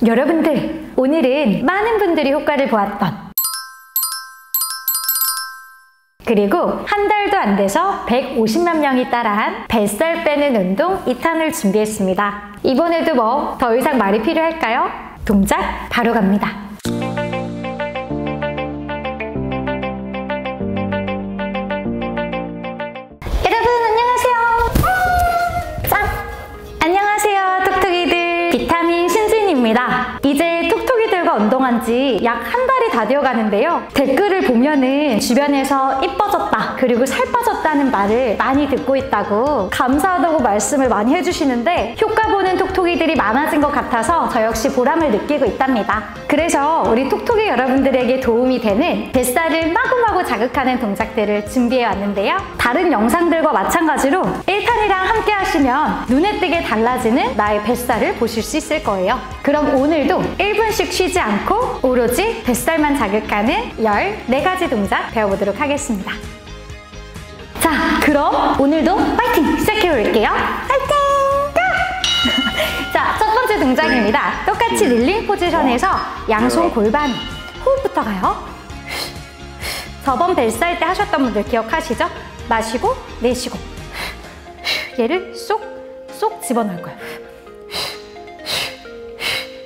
여러분들, 오늘은 많은 분들이 효과를 보았던, 그리고 한 달도 안 돼서 150만 명이 따라한 뱃살 빼는 운동 2탄을 준비했습니다. 이번에도 뭐 더 이상 말이 필요할까요? 동작 바로 갑니다. 여러분 안녕하세요. 짠! 안녕하세요 톡톡이들, 비타민 신진입니다. 이제 톡톡이들과 운동한 지 약 한 달이 다 되어 가는데요. 댓글을 보면은 주변에서 이뻐졌다, 그리고 살 빠졌다는 말을 많이 듣고 있다고 감사하다고 말씀을 많이 해주시는데, 효과 보는 톡톡이들이 많아진 것 같아서 저 역시 보람을 느끼고 있답니다. 그래서 우리 톡톡이 여러분들에게 도움이 되는 뱃살을 마구마구 자극하는 동작들을 준비해 왔는데요. 다른 영상들과 마찬가지로 1탄이랑 함께 하시면 눈에 띄게 달라지는 나의 뱃살을 보실 수 있을 거예요. 그럼 오늘도 1분씩 쉬지 않고 오로지 뱃살만 자극하는 14가지 동작 배워보도록 하겠습니다. 자, 그럼 오늘도 파이팅! 시작해 볼게요. 파이팅! 자, 첫 번째 동작입니다. 똑같이 릴링 포지션에서 양손 골반 호흡부터 가요. 저번 뱃살 때 하셨던 분들 기억하시죠? 마시고 내쉬고 얘를 쏙 집어넣을 거예요.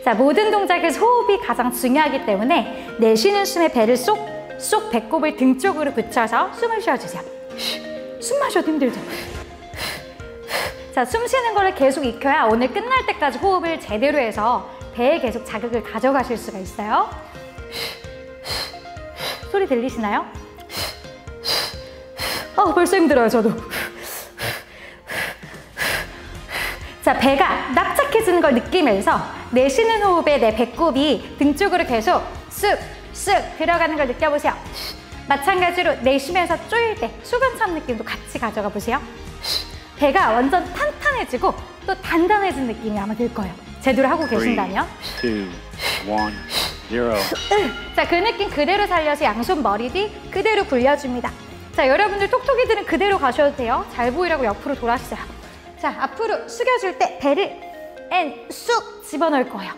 자, 모든 동작에서 호흡이 가장 중요하기 때문에 내쉬는 숨에 배를 쏙 배꼽을 등 쪽으로 붙여서 숨을 쉬어주세요. 숨 마셔도 힘들죠? 자, 숨 쉬는 거를 계속 익혀야 오늘 끝날 때까지 호흡을 제대로 해서 배에 계속 자극을 가져가실 수가 있어요. 소리 들리시나요? 벌써 힘들어요, 저도. 자, 배가 납작해지는 걸 느끼면서 내쉬는 호흡에 내 배꼽이 등 쪽으로 계속 쑥 들어가는 걸 느껴보세요. 마찬가지로 내쉬면서 쪼일 때 수건 참 느낌도 같이 가져가 보세요. 배가 완전 탄탄해지고 또 단단해진 느낌이 아마 들 거예요. 제대로 하고 계신다면. 3, 2, 1, 0. 자, 그 느낌 그대로 살려서 양손 머리 뒤 그대로 굴려줍니다. 자, 여러분들 톡톡이들은 그대로 가셔도 돼요. 잘 보이라고 옆으로 돌아주세요. 자, 앞으로 숙여줄 때 배를 쑥 집어넣을 거예요.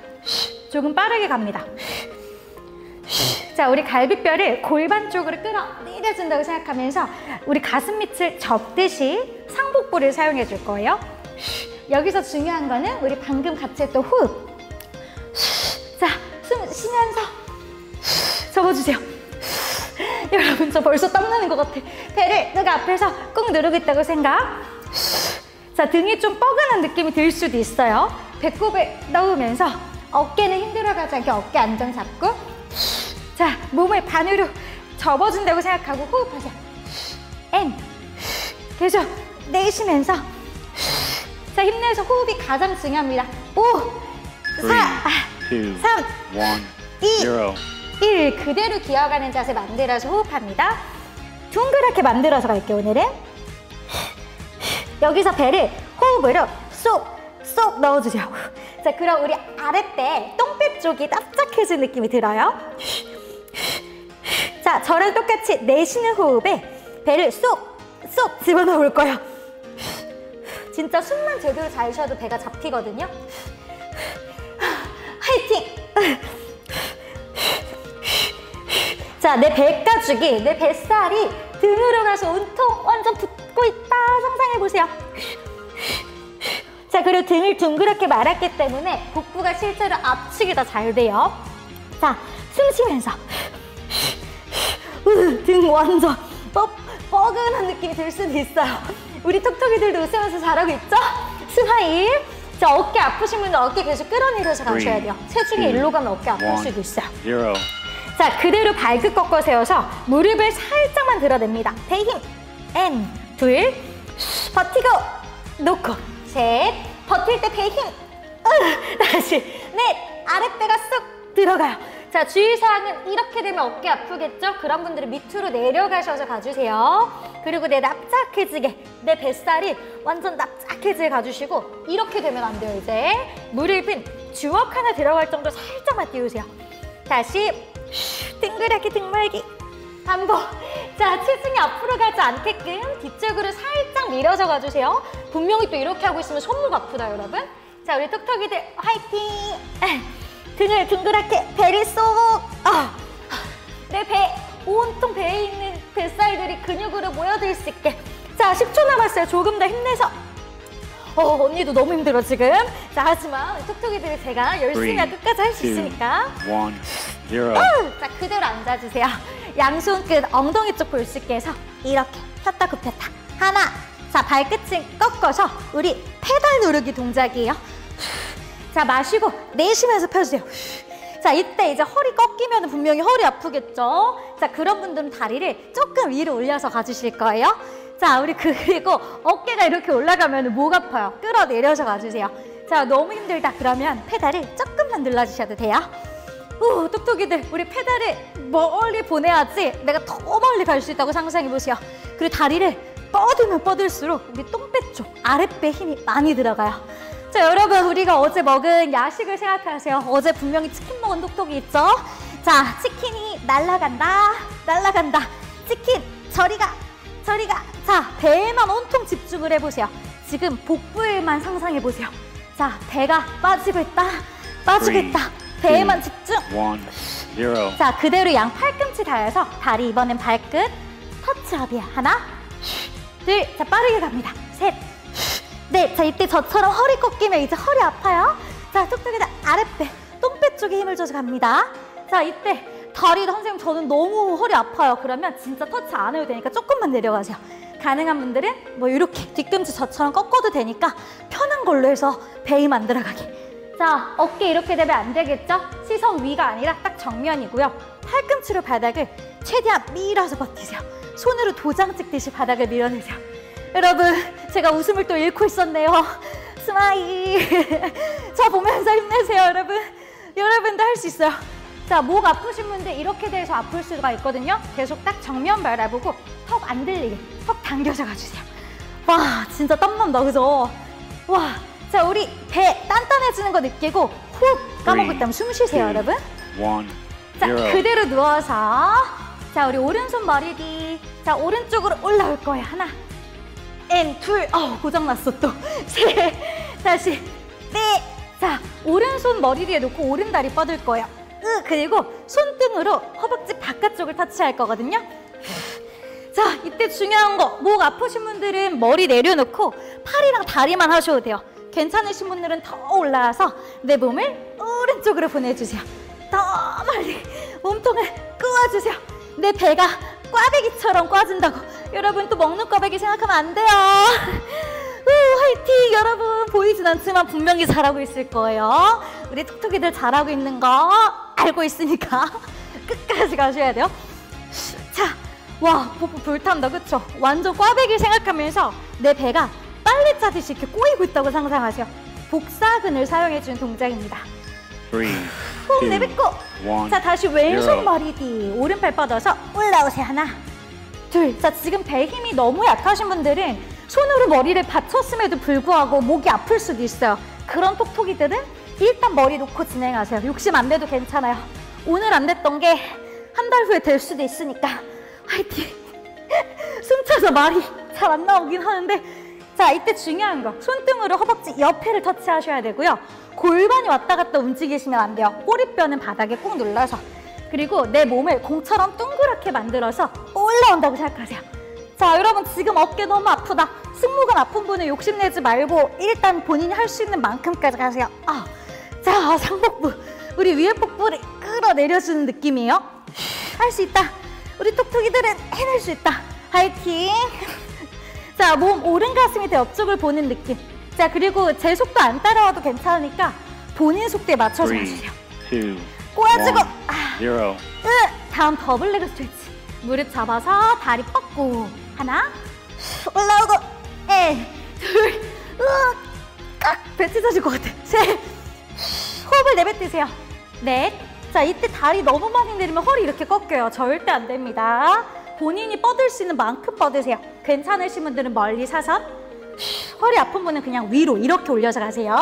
조금 빠르게 갑니다. 자, 우리 갈비뼈를 골반 쪽으로 끌어내려준다고 생각하면서 우리 가슴 밑을 접듯이 상복부를 사용해 줄 거예요. 여기서 중요한 거는 우리 방금 같이 했던 호흡. 자, 숨 쉬면서 접어주세요. 여러분, 저 벌써 땀나는 것 같아. 배를 내가 앞에서 꾹 누르고 있다고 생각. 자, 등이 좀 뻐근한 느낌이 들 수도 있어요. 배꼽을 넣으면서 어깨는 힘들어가지 않게 어깨 안정 잡고, 자, 몸을 반으로 접어준다고 생각하고 호흡하세요. 계속 내쉬면서, 자, 힘내서 호흡이 가장 중요합니다. 5, 4, 3, 2, 1. 그대로 기어가는 자세 만들어서 호흡합니다. 둥그랗게 만들어서 갈게요, 오늘은. 여기서 배를 호흡으로 쏙 넣어주세요. 자, 그럼 우리 아랫배, 똥배 쪽이 납작해진 느낌이 들어요. 자, 저랑 똑같이 내쉬는 호흡에 배를 쏙 집어넣을 거예요. 진짜 숨만 제대로 잘 쉬어도 배가 잡히거든요. 화이팅! 자, 내 배 가죽이, 내 뱃살이 등으로 가서 온통 완전 붙고 있다 상상해보세요. 자, 그리고 등을 둥그렇게 말았기 때문에 복부가 실제로 압축이 더 잘 돼요. 자, 숨 쉬면서 등 완전 뻐근한 느낌이 들 수도 있어요. 우리 톡톡이들도 웃으면서 잘하고 있죠? 스마일. 자, 어깨 아프신 분들 어깨 계속 끌어내려서 가셔야 돼요. 체중이 일로 가면 어깨 아플 수도 있어요. 자, 그대로 발끝 꺾어 세워서 무릎을 살짝만 드러냅니다. 배 힘. 둘, 버티고, 놓고, 셋, 버틸 때 배 힘. 다시, 넷, 아랫배가 쑥 들어가요. 자, 주의사항은 이렇게 되면 어깨 아프겠죠? 그런 분들은 밑으로 내려가셔서 가주세요. 그리고 내 납작해지게, 내 뱃살이 완전 납작해지게 가주시고, 이렇게 되면 안 돼요, 이제. 무릎은 주먹 하나 들어갈 정도 살짝만 띄우세요. 다시, 둥그랗게 등 말기. 반복. 자, 체중이 앞으로 가지 않게끔 뒤쪽으로 살짝 밀어서 가주세요. 분명히 또 이렇게 하고 있으면 손목 아프다, 여러분. 자, 우리 톡톡이들 화이팅! 등을 둥그랗게, 배를 쏙. 내 배, 온통 배에 있는 뱃살들이 근육으로 모여들 수 있게. 자, 10초 남았어요. 조금 더 힘내서. 언니도 너무 힘들어 지금. 자, 하지만 톡톡이들이 제가 열심히 끝까지 할 수 있으니까. 1, 0. 자, 그대로 앉아주세요. 양손 끝 엉덩이 쪽 볼 수 있게 해서 이렇게 폈다 굽혔다. 하나. 자, 발끝을 꺾어서 우리 페달 누르기 동작이에요. 자, 마시고 내쉬면서 펴주세요. 자, 이때 이제 허리 꺾이면 분명히 허리 아프겠죠? 자, 그런 분들은 다리를 조금 위로 올려서 가주실 거예요. 자, 우리 그리고 어깨가 이렇게 올라가면 목 아파요. 끌어내려서 가주세요. 자, 너무 힘들다 그러면 페달을 조금만 눌러주셔도 돼요. 톡톡이들, 우리 페달을 멀리 보내야지 내가 더 멀리 갈 수 있다고 상상해보세요. 그리고 다리를 뻗으면 뻗을수록 우리 똥배 쪽, 아랫배 힘이 많이 들어가요. 자, 여러분, 우리가 어제 먹은 야식을 생각하세요. 어제 분명히 치킨 먹은 톡톡이 있죠? 자, 치킨이 날아간다, 날아간다. 치킨, 저리 가, 저리 가. 자, 배에만 온통 집중을 해보세요. 지금 복부에만 상상해보세요. 자, 배가 빠지고 있다, 빠지고 있다. 배에만 집중. 1, 0. 자, 그대로 양 팔꿈치 닿아서 다리 이번엔 발끝 터치업이야. 하나, 둘. 자, 빠르게 갑니다. 셋, 넷. 자, 이때 저처럼 허리 꺾이면 이제 허리 아파요. 자, 톡톡이다. 아랫배, 똥배 쪽에 힘을 줘서 갑니다. 자, 이때 다리, 선생님 저는 너무 허리 아파요. 그러면 진짜 터치 안 해도 되니까 조금만 내려가세요. 가능한 분들은 뭐 이렇게 뒤꿈치 저처럼 꺾어도 되니까 편한 걸로 해서 배 힘 안 들어가게. 자, 어깨 이렇게 되면 안 되겠죠? 시선 위가 아니라 딱 정면이고요. 팔꿈치로 바닥을 최대한 밀어서 버티세요. 손으로 도장 찍듯이 바닥을 밀어내세요. 여러분, 제가 웃음을 또 잃고 있었네요. 스마일. 저 보면서 힘내세요, 여러분. 여러분도 할 수 있어요. 자, 목 아프신 분들 이렇게 돼서 아플 수가 있거든요. 계속 딱 정면 바라보고 턱 안 들리게 턱 당겨져 가주세요. 와, 진짜 땀난다, 그죠? 와, 자, 우리 배 단단해지는 거 느끼고 호흡 까먹었다면 숨 쉬세요, 여러분. 1, 자, 0. 그대로 누워서. 자, 우리 오른손 머리 뒤. 자, 오른쪽으로 올라올 거예요. 하나, 둘. 고장났어 또. 셋, 다시 넷. 자, 오른손 머리 뒤에 놓고 오른 다리 뻗을 거예요. 그리고 손등으로 허벅지 바깥쪽을 터치할 거거든요. 자, 이때 중요한 거, 목 아프신 분들은 머리 내려놓고 팔이랑 다리만 하셔도 돼요. 괜찮으신 분들은 더 올라와서 내 몸을 오른쪽으로 보내주세요. 더 멀리 몸통을 끄어주세요. 내 배가 꽈배기처럼 꽈진다고. 여러분, 또 먹는 꽈배기 생각하면 안 돼요. 화이팅! 여러분, 보이진 않지만 분명히 잘하고 있을 거예요. 우리 톡톡이들 잘하고 있는 거 알고 있으니까 끝까지 가셔야 돼요. 자, 와, 뽀뽀 불탄다, 그쵸? 완전 꽈배기 생각하면서 내 배가 빨래 짜듯이 이렇게 꼬이고 있다고 상상하세요. 복사근을 사용해주는 동작입니다. 3, 호흡 2, 내뱉고. 1. 자, 다시 왼손 머리 뒤 오른팔 뻗어서 올라오세요. 하나, 둘. 자, 지금 배 힘이 너무 약하신 분들은 손으로 머리를 받쳤음에도 불구하고 목이 아플 수도 있어요. 그런 톡톡이들은 일단 머리 놓고 진행하세요. 욕심 안 내도 괜찮아요. 오늘 안 됐던 게 한 달 후에 될 수도 있으니까 화이팅! 숨차서 말이 잘 안 나오긴 하는데, 자, 이때 중요한 거, 손등으로 허벅지 옆에를 터치하셔야 되고요. 골반이 왔다 갔다 움직이시면 안 돼요. 꼬리뼈는 바닥에 꾹 눌러서. 그리고 내 몸을 공처럼 동그랗게 만들어서 올라온다고 생각하세요. 자, 여러분, 지금 어깨 너무 아프다. 승모근 아픈 분은 욕심내지 말고 일단 본인이 할 수 있는 만큼까지 가세요. 자, 상복부, 우리 위에 복부를 끌어내려주는 느낌이에요. 할 수 있다. 우리 톡톡이들은 해낼 수 있다. 화이팅! 자, 몸 오른 가슴이 더 옆쪽을 보는 느낌. 자, 그리고 제 속도 안 따라와도 괜찮으니까 본인 속도에 맞춰서 3, 해주세요. 2, 꼬아주고. 1, 0. 다음 더블레그 스트레치. 무릎 잡아서 다리 뻗고. 하나, 올라오고. 둘, 배 찢어질 것 같아. 셋, 호흡을 내뱉으세요. 넷. 자, 이때 다리 너무 많이 내리면 허리 이렇게 꺾여요. 절대 안 됩니다. 본인이 뻗을 수 있는 만큼 뻗으세요. 괜찮으신 분들은 멀리 사선. 허리 아픈 분은 그냥 위로 이렇게 올려서 가세요.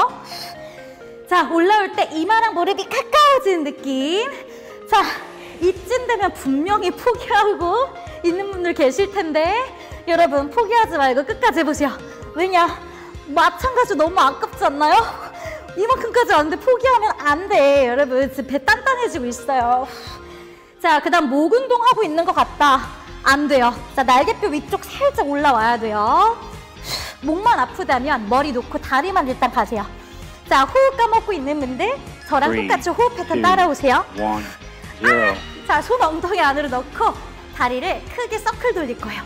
자, 올라올 때 이마랑 무릎이 가까워지는 느낌. 자, 이쯤 되면 분명히 포기하고 있는 분들 계실 텐데, 여러분, 포기하지 말고 끝까지 해보세요. 왜냐? 마찬가지로 너무 아깝지 않나요? 이만큼까지 왔는데 포기하면 안 돼. 여러분, 지금 배 단단해지고 있어요. 자, 그 다음 목 운동하고 있는 것 같다. 안 돼요. 자, 날개뼈 위쪽 살짝 올라와야 돼요. 목만 아프다면 머리 놓고 다리만 일단 가세요. 자, 호흡 까먹고 있는 분들 저랑 똑같이 호흡 패턴 따라오세요. 1, 0. 자, 손 엉덩이 안으로 넣고 다리를 크게 서클 돌릴 거예요.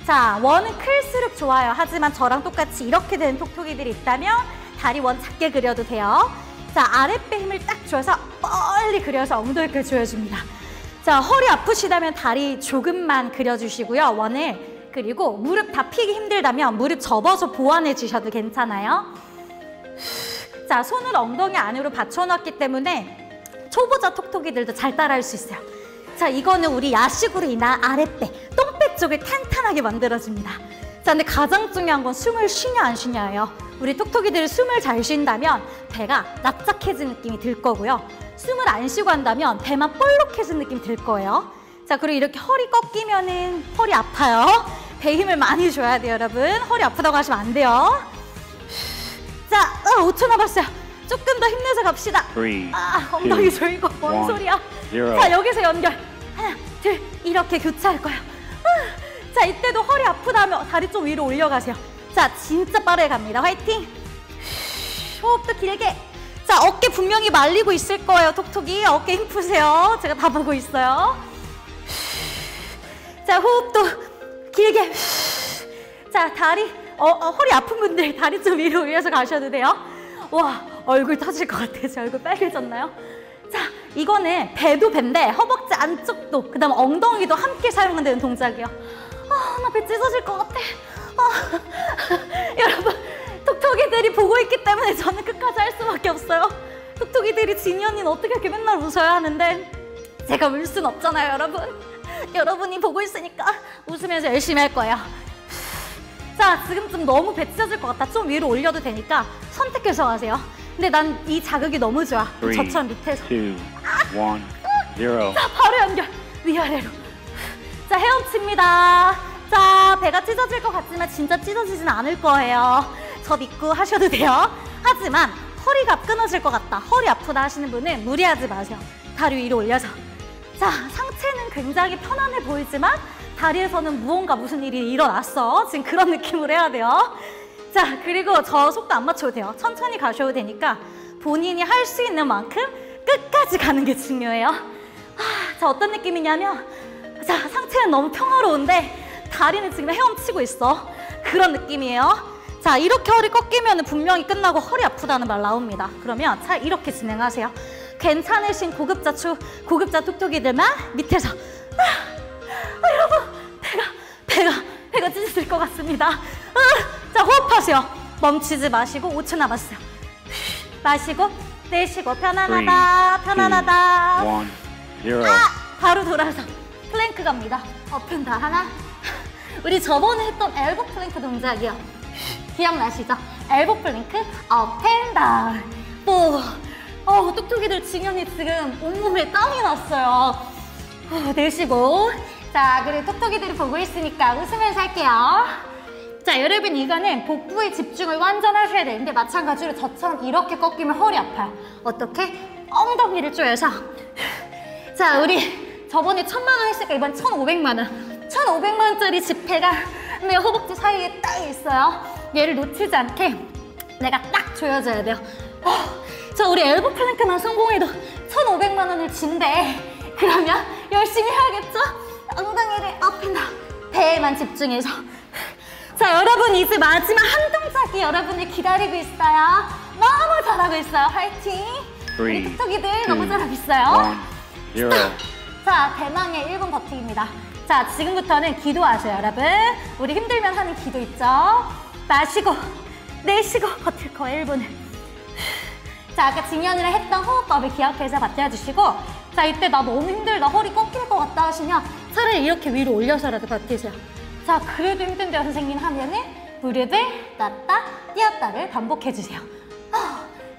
자, 원은 클수록 좋아요. 하지만 저랑 똑같이 이렇게 되는 톡톡이들이 있다면 다리 원 작게 그려도 돼요. 자, 아랫배 힘을 딱 줘서 빨리 그려서 엉덩이까지 조여줍니다. 자, 허리 아프시다면 다리 조금만 그려주시고요. 원을. 그리고 무릎 다 피기 힘들다면 무릎 접어서 보완해 주셔도 괜찮아요. 자, 손을 엉덩이 안으로 받쳐놨기 때문에 초보자 톡톡이들도 잘 따라할 수 있어요. 자, 이거는 우리 야식으로 인한 아랫배, 똥배 쪽을 탄탄하게 만들어줍니다. 자, 근데 가장 중요한 건 숨을 쉬냐 안 쉬냐예요. 우리 톡톡이들이 숨을 잘 쉰다면 배가 납작해진 느낌이 들 거고요. 숨을 안 쉬고 한다면 배만 볼록해진 느낌이 들 거예요. 자, 그리고 이렇게 허리 꺾이면은 허리 아파요. 배 힘을 많이 줘야 돼요, 여러분. 허리 아프다고 하시면 안 돼요. 자, 5초 남았어요. 조금 더 힘내서 갑시다. 3, 엉덩이 조이고 뭔 소리야. 0. 자, 여기서 연결. 하나, 둘, 이렇게 교차할 거예요. 자, 이때도 허리 아프다면 다리 좀 위로 올려가세요. 자, 진짜 빠르게 갑니다. 화이팅. 호흡도 길게. 자, 어깨 분명히 말리고 있을 거예요, 톡톡이. 어깨 힘 푸세요. 제가 다 보고 있어요. 자, 호흡도 길게. 자, 다리, 허리 아픈 분들 다리 좀 위로 올려서 가셔도 돼요. 와, 얼굴 터질 것 같아요. 제 얼굴 빨개졌나요? 자, 이거는 배도 배인데 허벅지 안쪽도, 그 다음 엉덩이도 함께 사용되는 동작이에요. 나 배 찢어질 것 같아. 여러분, 톡톡이들이 보고 있기 때문에 저는 끝까지 할 수밖에 없어요. 톡톡이들이 진이 언니는 어떻게 이렇게 맨날 웃어야 하는데 제가 울 순 없잖아요, 여러분. 여러분이 보고 있으니까 웃으면서 열심히 할 거예요. 자, 지금 좀 너무 배 찢어질 것 같다. 좀 위로 올려도 되니까 선택해서 하세요. 근데 난 이 자극이 너무 좋아. 3, 저처럼 밑에서. 2, 1, 0. 자, 바로 연결. 위아래로. 자, 헤엄칩니다. 자, 배가 찢어질 것 같지만 진짜 찢어지진 않을 거예요. 저 믿고 하셔도 돼요. 하지만 허리가 끊어질 것 같다, 허리 아프다 하시는 분은 무리하지 마세요. 다리 위로 올려서. 자, 상체는 굉장히 편안해 보이지만 다리에서는 무슨 일이 일어났어. 지금 그런 느낌으로 해야 돼요. 자, 그리고 저 속도 안 맞춰도 돼요. 천천히 가셔도 되니까 본인이 할 수 있는 만큼 끝까지 가는 게 중요해요. 자, 어떤 느낌이냐면, 자, 상체는 너무 평화로운데 다리는 지금 헤엄치고 있어. 그런 느낌이에요. 자, 이렇게 허리 꺾이면 분명히 끝나고 허리 아프다는 말 나옵니다. 그러면 자, 이렇게 진행하세요. 괜찮으신 고급자 톡톡이들만 밑에서 여러분, 배가 찢어질 것 같습니다. 자, 호흡하세요. 멈추지 마시고 5초 남았어요. 마시고 내쉬고 편안하다. 1, 0. 바로 돌아서 플랭크 갑니다. 업앤다. 하나. 우리 저번에 했던 엘보 플랭크 동작이요. 기억나시죠? 엘보 플랭크 업앤다운. 또 톡톡이들 지금이 지금 온몸에 땀이 났어요. 내쉬고. 자, 그리고 톡톡이들이 보고 있으니까 웃으면서 할게요. 자, 여러분, 이거는 복부에 집중을 완전 하셔야 되는데 마찬가지로 저처럼 이렇게 꺾이면 허리 아파요. 어떻게? 엉덩이를 조여서. 자, 우리 저번에 1000만 원 했으니까 이번 1500만 원. 1500만 원짜리 지폐가 내 허벅지 사이에 딱 있어요. 얘를 놓치지 않게 내가 딱 조여줘야 돼요. 자, 우리 엘보 플랭크만 성공해도 1500만 원을 준대. 그러면 열심히 해야겠죠? 엉덩이를 업앤다. 배에만 집중해서. 자, 여러분, 이제 마지막 한 동작이 여러분을 기다리고 있어요. 너무 잘하고 있어요. 화이팅! 우리 톡톡이들 너무 잘하고 있어요. 1, 0. 자, 대망의 1분 버티기입니다. 자, 지금부터는 기도하세요, 여러분. 우리 힘들면 하는 기도 있죠? 마시고 내쉬고 버틸 거예요, 1분을. 자, 아까 진현이랑 했던 호흡법을 기억해서 버텨주시고, 자, 이때 나 너무 힘들다, 허리 꺾일 것 같다 하시면 차라리 이렇게 위로 올려서라도 버티세요. 자, 그래도 힘든데요, 선생님 하면은 무릎을 놨다 띄었다를 반복해주세요.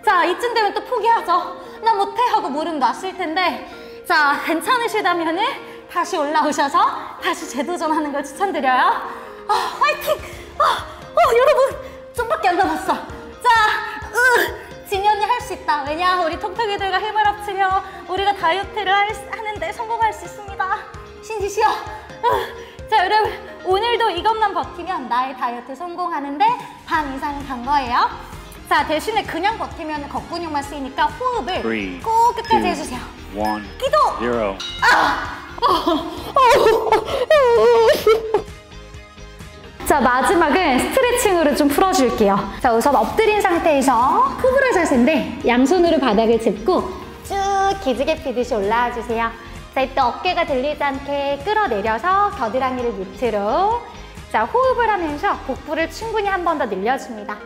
자, 이쯤 되면 또 포기하죠. 나 못해 하고 무릎 놨을 텐데, 자, 괜찮으시다면은 다시 올라오셔서 다시 재도전하는 걸 추천드려요. 화이팅! 여러분, 좀밖에 안 남았어. 자, 수 있다. 왜냐? 우리 톡톡이들과 힘을 합치며 우리가 다이어트를 하는데 성공할 수 있습니다. 신지시여. 자, 여러분, 오늘도 이것만 버티면 나의 다이어트 성공하는데 반 이상은 간 거예요. 자, 대신에 그냥 버티면 겉근육만 쓰이니까 호흡을 3, 꼭 끝까지 2, 해주세요. 1, 기도! 0. 자, 마지막은 스트레칭으로 좀 풀어줄게요. 자, 우선 엎드린 상태에서 코브라 자세인데 양손으로 바닥을 짚고 쭉 기지개 피듯이 올라와 주세요. 자, 이때 어깨가 들리지 않게 끌어내려서 겨드랑이를 밑으로. 자, 호흡을 하면서 복부를 충분히 한 번 더 늘려줍니다.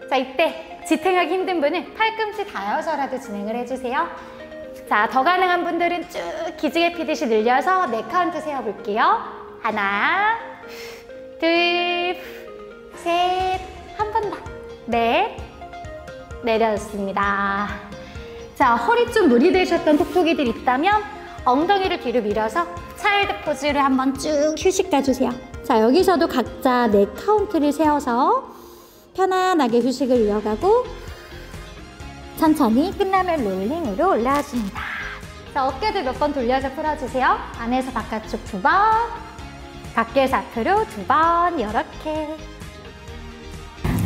자, 이때 지탱하기 힘든 분은 팔꿈치 닿아서라도 진행을 해주세요. 자, 더 가능한 분들은 쭉 기지개 피듯이 늘려서 4카운트 세어볼게요. 하나, 둘, 셋, 한 번 더, 넷, 내려놓습니다. 자, 허리 좀 무리되셨던 톡톡이들 있다면 엉덩이를 뒤로 밀어서 차일드 포즈를 한번 쭉 휴식 가주세요. 자, 여기서도 각자 4카운트를 세워서 편안하게 휴식을 이어가고 천천히 끝나면 롤링으로 올라와줍니다. 자, 어깨도 몇 번 돌려서 풀어주세요. 안에서 바깥쪽 2번, 밖에서 앞으로 2번, 이렇게.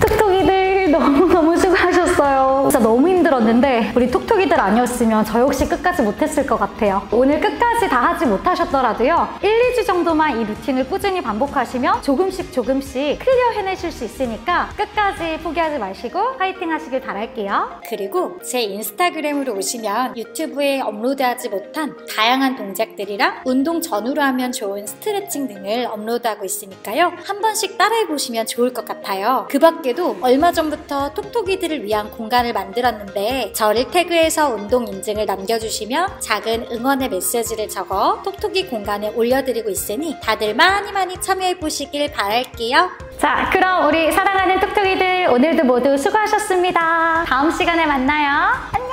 톡톡이들 너무너무 수고하셨어요. 진짜 너무 힘들었는데 우리 톡톡이들 아니었으면 저 역시 끝까지 못했을 것 같아요. 오늘 끝까지 다 하지 못하셨더라도요, 1, 2주 정도만 이 루틴을 꾸준히 반복하시면 조금씩 클리어 해내실 수 있으니까 끝까지 포기하지 마시고 파이팅 하시길 바랄게요. 그리고 제 인스타그램으로 오시면 유튜브에 업로드하지 못한 다양한 동작들이랑 운동 전후로 하면 좋은 스트레칭 등을 업로드하고 있으니까요, 한 번씩 따라해보시면 좋을 것 같아요. 그 밖에도 얼마 전부터 톡톡이들을 위한 공간을 만들었는데 저를 태그해서 운동 인증을 남겨주시면 작은 응원의 메시지를 적어 톡톡이 공간에 올려드리고 있으니 다들 많이 참여해보시길 바랄게요. 자, 그럼 우리 사랑하는 톡톡이들 오늘도 모두 수고하셨습니다. 다음 시간에 만나요. 안녕!